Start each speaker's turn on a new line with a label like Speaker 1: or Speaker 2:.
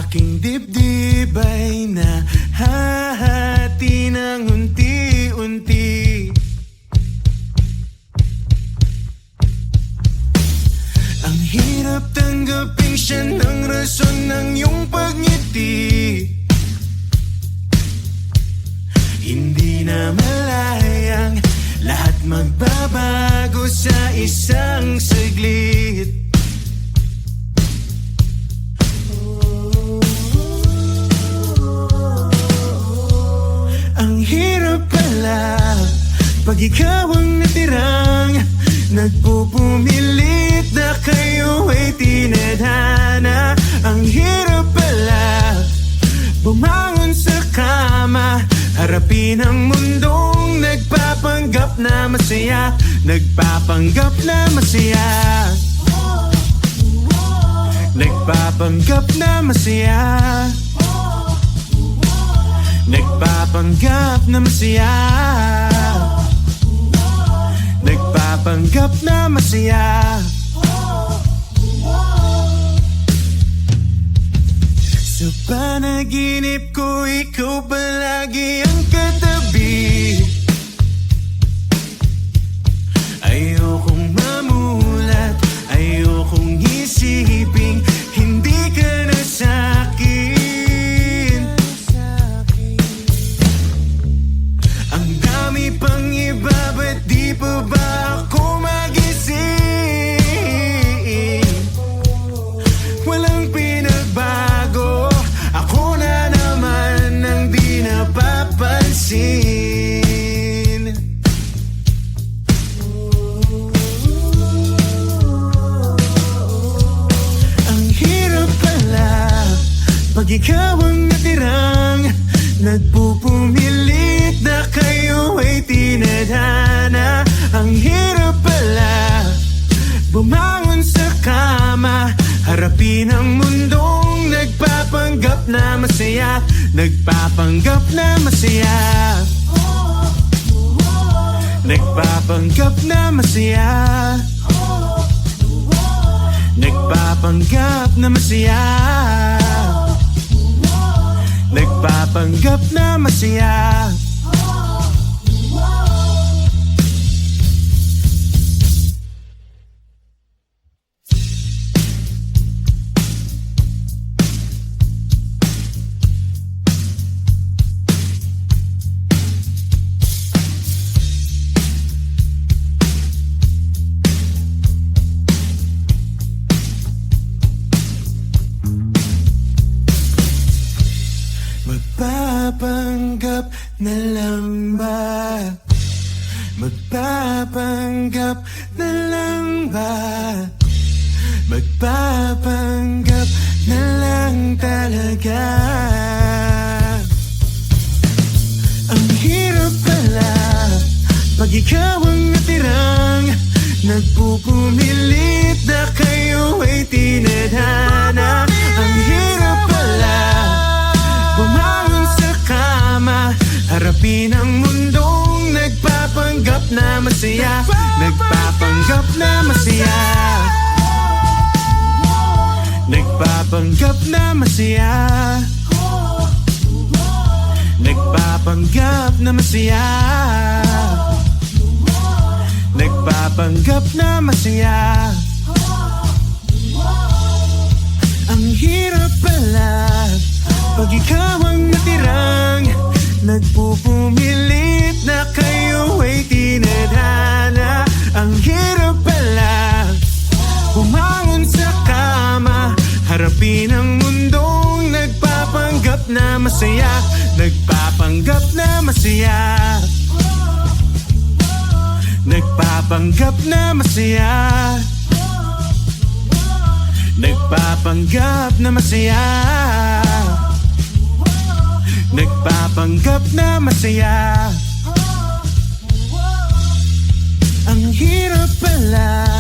Speaker 1: aking dibdib ay nahahati ng unti-unti. Ang hirap tanggapin siya ng rason ng iyong pagngiti. Hindi na malayang lahat magbabago sa isang saglit. Ang hirap pala pag ikaw ang natirang nagpupumilit na kayo ay tinadhana. Ang hirap pala bumangon sa kama, harapin ang mundong nagpapanggap na masaya. Nagpapanggap na masaya. Nagpapanggap na masaya. Nagpapanggap na masaya. Nagpapanggap na masaya. Sa panaginip ko, ikaw palagi ang katabi. Ayokong mamulat, ayokong isipin hindi ka na sa'kin. Ang dami pang iba, ba't di pa ba ako magising? Walang pinagbago, ako na naman ang di napapansin. Ang hirap pala pag ikaw ang natirang nagpupumilit na kayo ay tinadhana. Ang hirap pala bumangon sa kama, harapin ang mundong nagpapanggap na masaya. Nagpapanggap na masaya. Nagpapanggap na masaya. Nagpapanggap na masaya. Nagpapanggap na masaya. Magpapanggap na lang ba? Magpapanggap na lang ba? Magpapanggap na lang talaga. Ang hirap pala pag ikaw ang natirang nagpupumilit na kayo ay tinadhana. Ang hirap pala bumangon sa kama, harapin ang mundong nagpapanggap na masaya. Nagpapanggap na masaya. Nagpapanggap na masaya. Nagpapanggap na masaya. Nagpapanggap na masaya. Ang hirap pala pag ikaw ang natirang nagpupumilit na kayo ay tinadhana. Ang hirap pala bumangon sa kama, harapin ang mundong nagpapanggap na masaya. Nagpapanggap na masaya. Nagpapanggap na masaya. Nagpapanggap na masaya. Nagpapanggap na masaya. Ang hirap pala